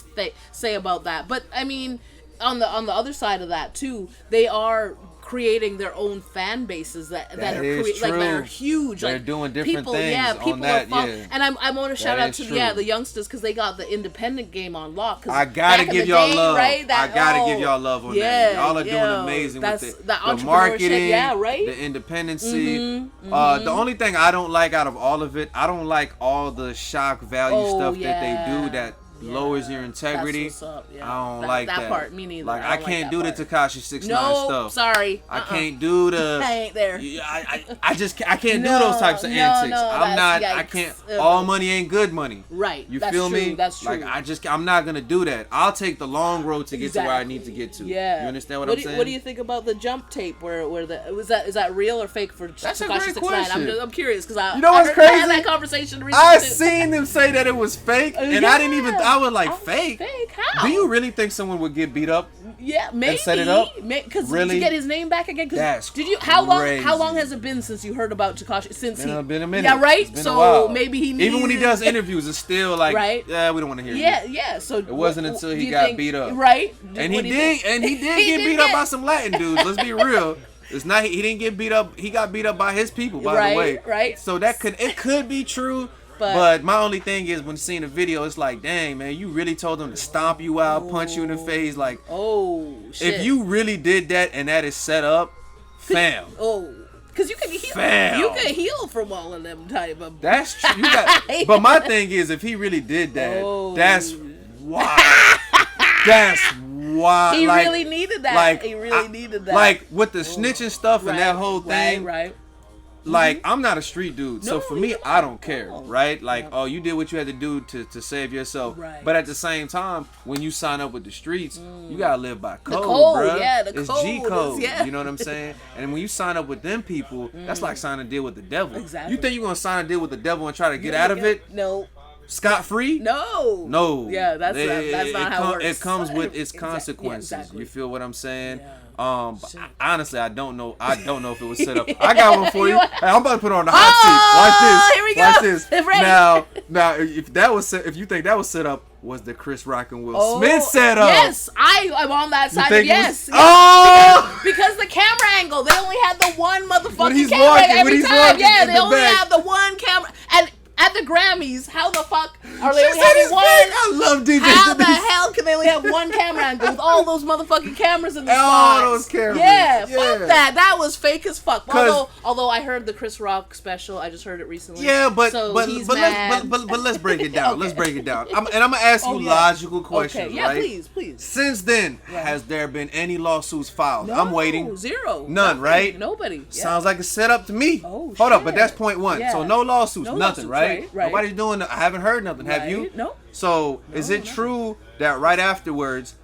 say about that. But I mean, on the other side of that too, they are creating their own fan bases that are is like that true. are huge. They're like doing different people, things yeah, people on that, are yeah. And I want to shout That out is to true. the youngsters because they got the independent game on lock. 'Cause I gotta back in give the y'all day, love. right, I gotta give y'all love on that. Y'all are doing amazing with it. The The marketing, yeah, right. the independency. The only thing I don't like out of all of it, I don't like all the shock value stuff that they do that lowers your integrity. That's what's up, yeah. I don't like that. That part, me neither. Like I can't do the Tekashi 6ix9ine no, stuff. sorry. I can't do the. I ain't there. I can't do those types of antics. I'm not. Yikes. I can't. All money ain't good money. Right. You that's feel true, me? That's true. Like I'm not gonna do that. I'll take the long road to get to where I need to get to. Yeah. You understand what I'm saying? What do you think about the jump tape? Where is that real or fake for That's a Tekashi great 6ix9ine? question. I'm curious because I You know what's crazy? I had that conversation recently. I seen them say that it was fake, and I didn't even. I was like, fake. Fake? How? Do you really think someone would get beat up? Yeah, maybe. And set it up? Because Really? to get his name back again. That's did you? How crazy. long has it been since you heard about Tekashi? Since It's been a minute. Yeah, right. It's been a So while. maybe he needed, even when he does interviews, it's still like, Right. yeah, we don't want to hear Yeah, you. yeah. So It wasn't until do he you got think- beat up, right? And he What do you did, think? and he did He get did beat up get- by some Latin dudes. Let's be real. It's not. He didn't get beat up. He got beat up by his people. By Right, the way, right. So it could be true. But- But my only thing is when seeing the video, it's like, dang man, you really told them to stomp you out, punch you in the face. Like, Oh shit! if you really did that and that is set up, fam. Oh, because you can heal. Fam. You can heal from all of them type of. That's true. But my thing is, if he really did that, Oh. that's wild. That's wild. He like, really needed that. Like, He really needed that. Like with the snitching stuff and that whole thing. Right. Like, I'm not a street dude, so No, for me, you're I not. don't care, No. right? Like, oh, you did what you had to do to save yourself. Right. But at the same time, when you sign up with the streets, you gotta live by code, code, bruh. yeah, the it's code G is- code. yeah. You know what I'm saying? And when you sign up with them people, that's like signing a deal with the devil. Exactly. You think you're gonna sign a deal with the devil and try to get out of it No. scot free? No. No. Yeah, that's not how it works. It comes with its Exactly. consequences. Yeah, exactly. You feel what I'm saying? Yeah. But honestly, I don't know. I don't know if it was set up. I got one for you. Hey, I'm about to put it on the hot seat. Here we Watch go. this. It's ready. Now, if you think that was set up, was the Chris Rock and Will Oh, Smith set up? Yes, I'm on that side. think it Yes. was- Oh! Because the camera angle, they only had the one motherfucking he's camera walking- every when he's time. walking Yeah, in they the only back. have the one camera. And at the Grammys, how the fuck are they She only said having it's one? fake. I love DJ How the Denise. hell can they only have one camera angle with all those motherfucking cameras in the All spots? those cameras. Yeah, Yeah. fuck that. That was fake as fuck. 'Cause- Although I heard the Chris Rock special, I just heard it recently. Yeah, but so he's let's mad. but let's break it down. Okay. Let's break it down. And I'm gonna ask you Oh, yeah. logical questions, Okay, yeah, right? please. Since then, has there been any lawsuits filed? I'm waiting. Zero. None, Nothing. right? Nobody. Yeah. Sounds like it's set up to me. Oh, Hold up, shit. but that's point one. Yeah. So no lawsuits, No nothing, lawsuits, right? right. Nobody's doing. I haven't heard nothing. Have you? Right. No. So is it true that right afterwards,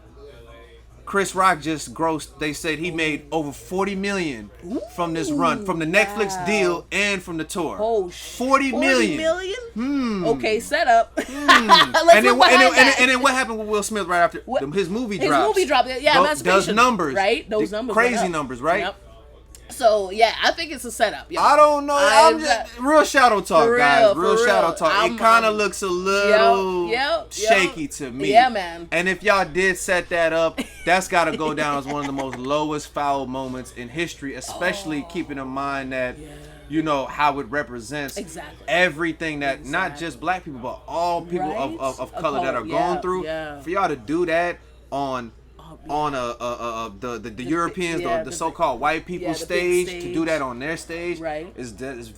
Chris Rock just grossed? They said he made over 40 million from this run, from the Netflix wow. deal and from the tour. Oh shit. 40 million. 40 million? Okay, set up. Let's and look behind that. then what happened with Will Smith right after his movie His drops? movie dropped. Yeah, Does Emancipation. numbers, Right? Those the numbers. crazy went up. numbers, right? Yep. So yeah, I think it's a setup. Yeah. I don't know. I'm just real shadow talk, For guys. real, Real for shadow real. talk. I'm- It kind of looks a little Yep. shaky to me. Yeah, man. And if y'all did set that up, that's got to go down as one of the most lowest foul moments in history, especially keeping in mind that. You know how it represents Exactly. everything that not just black people but all people Right? of color that are Yeah, going through. yeah. For y'all to do that on the Europeans, yeah, the so-called white people yeah, the big stage, to do that on their stage, Right. is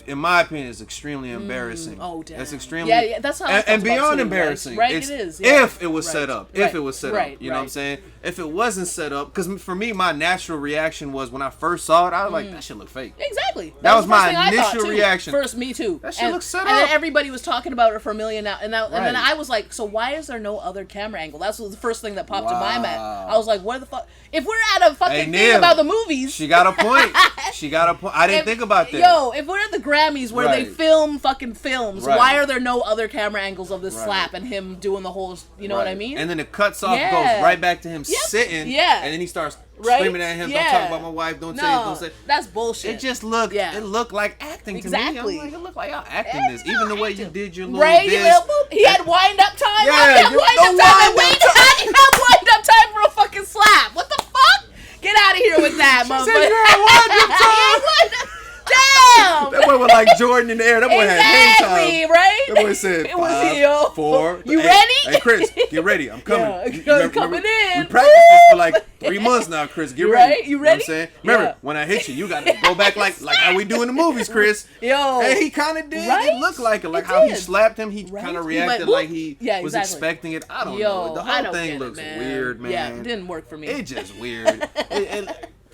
in my opinion, is extremely embarrassing. Oh, damn. It's extremely Yeah, that's how I felt and about beyond too, embarrassing. right? It's It is, yeah. if it was set Right, up. right, If it was set right, up, you know what I'm right. saying? If it wasn't set up, because for me, my natural reaction was when I first saw it, I was like, that shit look fake. Exactly. That was the first my thing I thought, initial too. reaction. First, me too. That shit and, looks set And then up. everybody was talking about it for a million now, and then Right. I was like, so why is there no other camera angle? That's the first thing that popped in my mind. Wow. I was like, where the fuck? If we're at a fucking Hey, thing Neil, about the movies, She got a point. She got a point. I didn't think about that. Yo, if we're at the Grammys where they Right. film fucking films, Right. why are there no other camera angles of this Right. slap and him doing the whole? You know what I Right. mean? And then it cuts off, Yeah. goes right back to him Yep. sitting. Yeah. And then he starts Right? screaming at him, Yeah. don't talk about my wife, don't say this, don't say. that's bullshit. It just looked, Yeah. it looked like acting to Exactly. me. I'm like, it looked like y'all acting Yeah, this. no, Even the way you acting. did your little Right, this. he had wind up time. Yeah, He had you- wind the up time. wind-up He had wind up time for a fucking slap. What the fuck? Get Get out of here with that, motherfucker. Damn! That boy was like Jordan in the air. That boy had hang time. Right? That boy said, it was 5, 4. You ready? Hey, Chris, get ready. I'm coming. Coming in. We practiced this for like 3 months now, Chris. Get ready. Right? You ready? You know what I'm saying? Remember, when I hit you, you got to go back like how we do in the movies, Chris. Yo. And he kind of did. Right? It looked like it. Like how he slapped him, he kind of reacted like he was exactly. expecting it. I don't know. The whole thing looks weird, man. Yeah, it didn't work for me. It's just weird.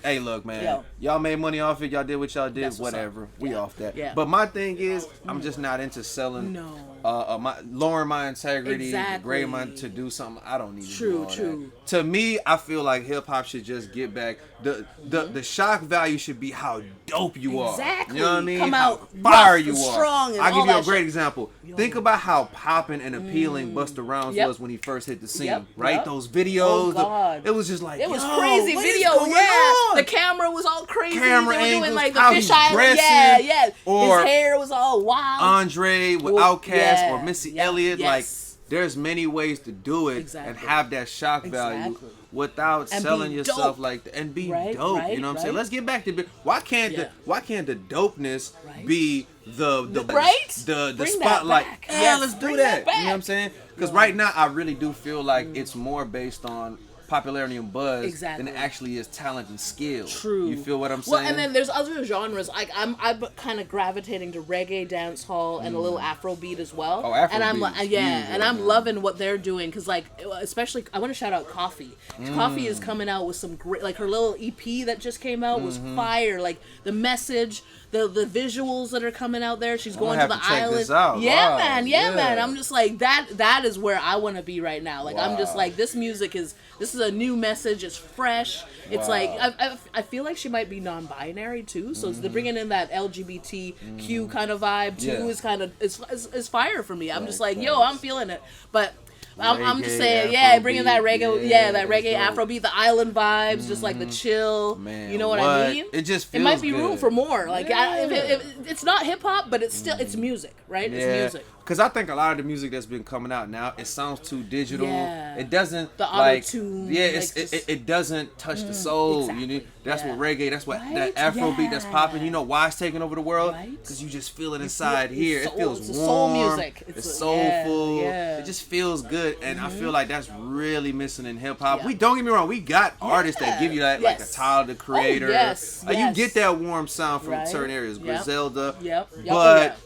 Hey, look, man. Y'all made money off it. Y'all did what y'all did. Whatever. We off that. Yeah. But my thing is, I'm just not into selling. Lowering my integrity, degrading my to do something. I don't need to do all that. To me, I feel like hip hop should just get back. The shock value should be how dope you are. Exactly. You know what I mean? Come out fire you are. Strong. And I'll give you a great shit. Example. Think about how popping and appealing Busta Rhymes was when he first hit the scene. Right? Those videos. Oh, God. It was just like, it was crazy video. The camera was all crazy. Camera they were angles, doing like the how fish he's eye. dressing, Or his hair was all wild. Andre with Outkast or Missy Elliott. Like, there's many ways to do it and have that shock value without selling yourself like that and be dope. You know what I'm saying? Let's get back to why can't the dopeness be the spotlight? Yeah, let's do that. You know what I'm saying? Because right now I really do feel like it's more based on popularity and buzz than it actually is talent and skill. True. You feel what I'm saying? Well, and then there's other genres. Like I'm kind of gravitating to reggae, dance hall, and a little Afrobeat as well. Oh, Afrobeat. And I'm and I'm loving what they're doing because like especially I want to shout out Coffee. Coffee is coming out with some great like her little EP that just came out was fire. Like the message, the visuals that are coming out there. She's going to the island. This out. Yeah, wow. man. I'm just like that is where I want to be right now. Like I'm just like this is a new message. It's fresh. It's like I feel like she might be non-binary too. So they're bringing in that LGBTQ kind of vibe too. Is kind of is fire for me. I'm just like I'm feeling it. But I'm just saying, bringing that reggae, that reggae Afrobeat, the island vibes, just like the chill. Man, you know what I mean? It just feels it might be good. room for more. Like it's not hip hop, but it's still it's music, right? It's music. Because I think a lot of the music that's been coming out now, it sounds too digital. Yeah. It doesn't the auto-tune. It doesn't touch the soul. Exactly. You know, that's what reggae. That's what that Afrobeat that's popping. You know why it's taking over the world? Because you just feel it inside here. It feels warm. Soul music. It's soulful. It just feels good, and I feel like that's really missing in hip hop. We don't get me wrong. We got artists that give you that, like a Tyler the Creator. You get that warm sound from certain areas. Griselda. But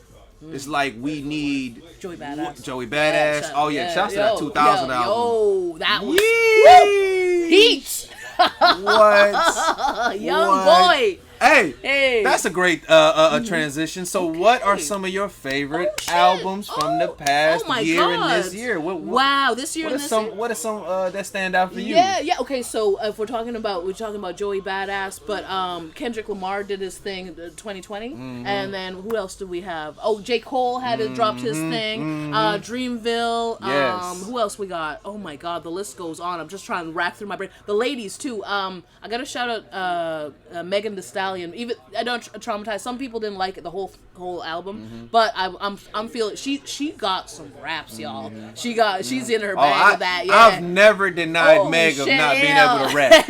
it's like we need Joey Badass. Shouts to that 2000 album. That was heat. What? Young boy. Hey, that's a great transition. So, what are some of your favorite albums from the past year and this year? This year and this year. What are some that stand out for you? Yeah. Okay, so if we're talking about Joey Badass, but Kendrick Lamar did his thing 2020, and then who else did we have? Oh, J. Cole dropped his thing. Dreamville. Who else we got? Oh my God, the list goes on. I'm just trying to rack through my brain. The ladies too. I gotta shout out Megan Thee Stallion. Even I don't traumatize. Some people didn't like it, the whole album, but I'm feeling she got some raps, y'all. She's in her bag with that. Yeah. I've never denied Meg of not being able to rap.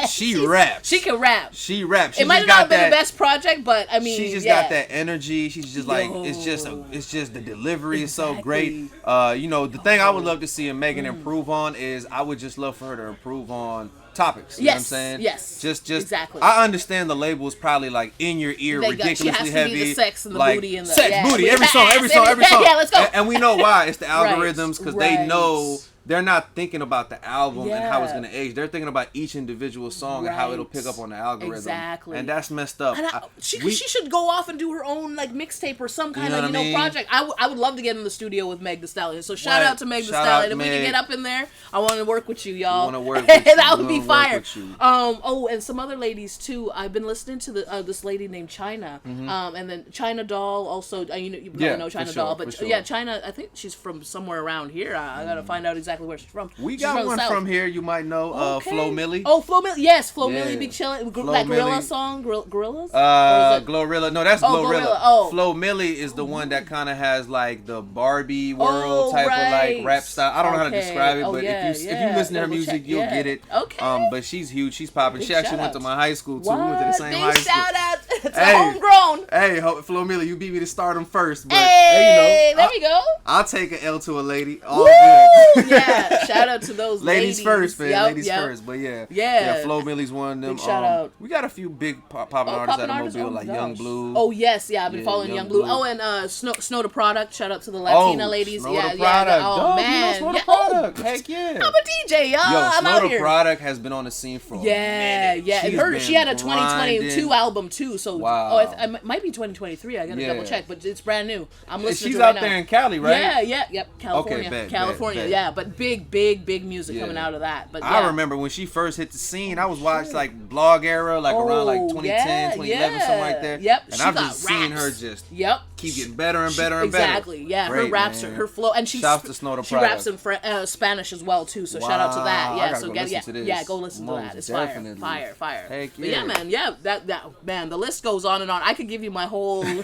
She raps. She can rap. She raps. It might have not been the best project, but I mean, she just got that energy. She's just like it's just the delivery is so great. The thing I would love to see Megan improve on is I would just love for her to improve on topics. You know what I'm saying? Yes. Just exactly. I understand the label is probably like in your ear, ridiculously heavy. The sex and the like, booty and the sex, booty, every song. Yeah, let's go. And we know why. It's the algorithms because they know they're not thinking about the album and how it's going to age. They're thinking about each individual song and how it'll pick up on the algorithm. Exactly. And that's messed up. She should go off and do her own like mixtape or some kind of project. I would love to get in the studio with Meg Thee Stallion. So shout out to Meg Thee Stallion. If we can get up in there, I want to work with you, y'all. That would be fire. And some other ladies too. I've been listening to this lady named China, and then China Doll also. You probably know China Doll, but China. I think she's from somewhere around here. I gotta find out exactly exactly where she's from. We She's got from the one South. from here. You might know. Okay. Flo Milli. Oh, Flo Milli. Yes, Flo Yeah. Milli be chilling. Flo That Gorilla Milli. song, Gorillas. Or is it- Glorilla. No, that's Oh, Glorilla. Glorilla. Oh. Flo Milli is the one that kind of has like the Barbie world Oh, type of right. like rap style. I don't know how to Okay. describe it, Oh, but yeah, if you yeah. listen to her Double music, check. you'll Yeah. get it. Okay. But she's huge. She's popping. Big She actually went to shout-outs. my high school too. What? We went to the same Big high school. shout out to Hey. homegrown. Hey, Flo Milli, you beat me to stardom first, but Hey, you know, there we go. I'll take an L to a lady. All Woo! good. Yeah, shout out to those Ladies first, man. Yep, Ladies yep. first. But yeah, Yeah. Flo Milli's one of them. Big shout out. We got a few big popping artists out of Mobile, like Young Blue. Oh yes, yeah, I've been Yeah, following Young Young Blue. Blue. Oh, and Snow the Product. Shout out to the Latina ladies. Snow Yeah, the Product. Oh Dog, man, you know Snow the yeah. Product. Oh, Heck yeah. I'm a DJ, y'all. Yo, I'm Snow out the here. Product has been on the scene for a minute. Yeah. And She's she had a been 2022 grinding. album too. So Wow. it might be 2023. I gotta Yeah. double check, but it's brand new. I'm listening She's to it right out now. there in Cali, right? Yep. California, bet, California. bet. Yeah, but big music Yeah. coming out of that. But I yeah. remember when she first hit the scene, I was watching like blog era, like around like 2010, 2011, something like that. Yep. And She I've got just seen raps. her just Yep. keep getting better and better and better. Exactly. Yeah. Great, her raps, man. her flow, and she Shouts to Snow the she Product. raps in Spanish as well too. So shout out to that. Wow, I Yeah. gotta So go get listen to this. yeah, go listen to Most that. It's definitely. fire. Heck But yeah, yeah. man. Yeah, that man. The list goes on and on. I could give you my whole. It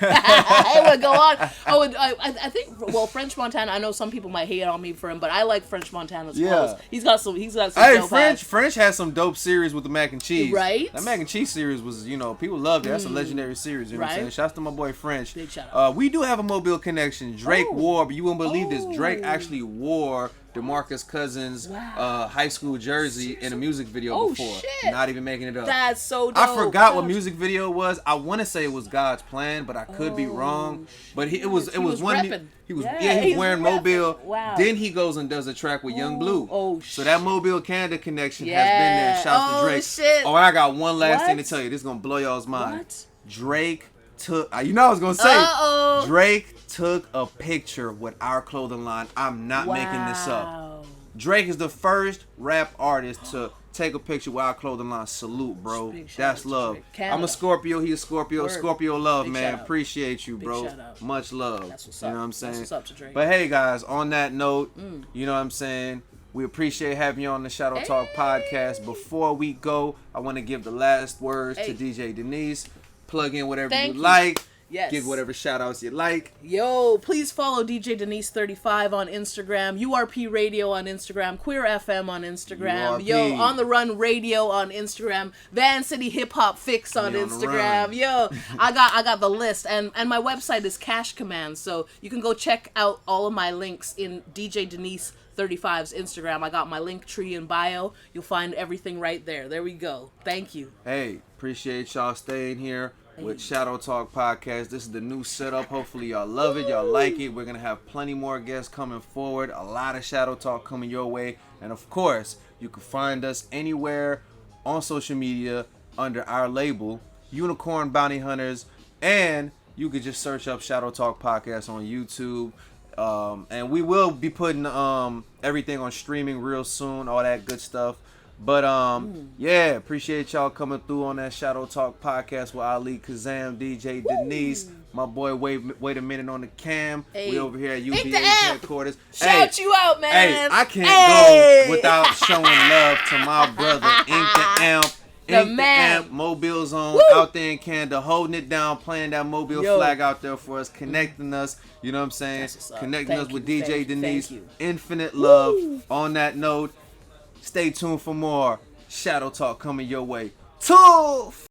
would go on. Oh, and I think French Montana. I know some people might hate on me for him, but I like French Montana's flows. He's got some. Hey, dope French has some dope series with the mac and cheese. Right? That mac and cheese series was, people loved it. That's a legendary series. You know what I'm Right. saying? Shouts to my boy French. Big shout out. We do have a Mobile connection. Drake wore, but you wouldn't believe this. Drake Oh. actually wore DeMarcus Cousins' high school jersey in a music video Oh, before. shit. Not even making it up. That's so dope. I forgot what music video it was. I want to say it was God's Plan, but I could be wrong. But it was He was one. repping. He was Yeah, he's he's wearing repping. Mobile. Wow. Then he goes and does a track with Young Blue. Oh, so that Mobile Canada connection has been Yeah. there. Shouts Oh, to Drake. shit. Oh, and I got one last thing to What? tell you. This is gonna blow y'all's mind. What? Drake took. You know I was gonna say. Uh-oh. Drake took a picture with our clothing line. I'm not making this up. Wow. Drake is the first rap artist to take a picture with our clothing line. Salute, bro. Big shout That's out to love. Drake. I'm Canada. a Scorpio. He's a Scorpio. Word. Scorpio love, Big man. shout out. Appreciate you, bro. shout out. Much love. That's what's You up. know what I'm That's saying? what's up to Drake. But hey, guys, on that note, you know what I'm saying? We appreciate having you on the Shadow Talk podcast. Before we go, I want to give the last words to DJ Denise. Plug in whatever Thank you. like. Yes. Give whatever shout outs you like. Yo, please follow DJ Denise 35 on Instagram, URP Radio on Instagram, Queer FM on Instagram, URP. yo, On the Run Radio on Instagram, Van City Hip Hop Fix on Me on the Instagram. run. Yo, I got the list, and my website is Cash Command, so you can go check out all of my links in DJ Denise 35's Instagram. I got my link tree in bio. You'll find everything right there. There we go. Thank you. Hey, appreciate y'all staying here with Shadow Talk Podcast. This is the new setup. Hopefully y'all love it. Y'all like it. We're going to have plenty more guests coming forward. A lot of Shadow Talk coming your way. And of course, you can find us anywhere on social media under our label, Unicorn Bounty Hunters. And you could just search up Shadow Talk Podcast on YouTube. And we will be putting everything on streaming real soon. All that good stuff. But yeah, appreciate y'all coming through on that Shadow Talk podcast with Ali Kazam, DJ Denise, my boy. Wait a minute on the cam. Hey. We over here at Hit the UBA amp. headquarters. Shout you out, man. Hey, I can't Hey. go without showing love to my brother, Ink the Amp. The Ink man. The Amp, Mobile Zone, Woo. out there in Canada, holding it down, playing that Mobile Yo. flag out there for us, connecting us. You know what I'm saying? That's what's up. Connecting Thank us with you, DJ thank you, Denise. thank you. Infinite love. Woo. On that note, stay tuned for more Shadow Talk coming your way. Toof!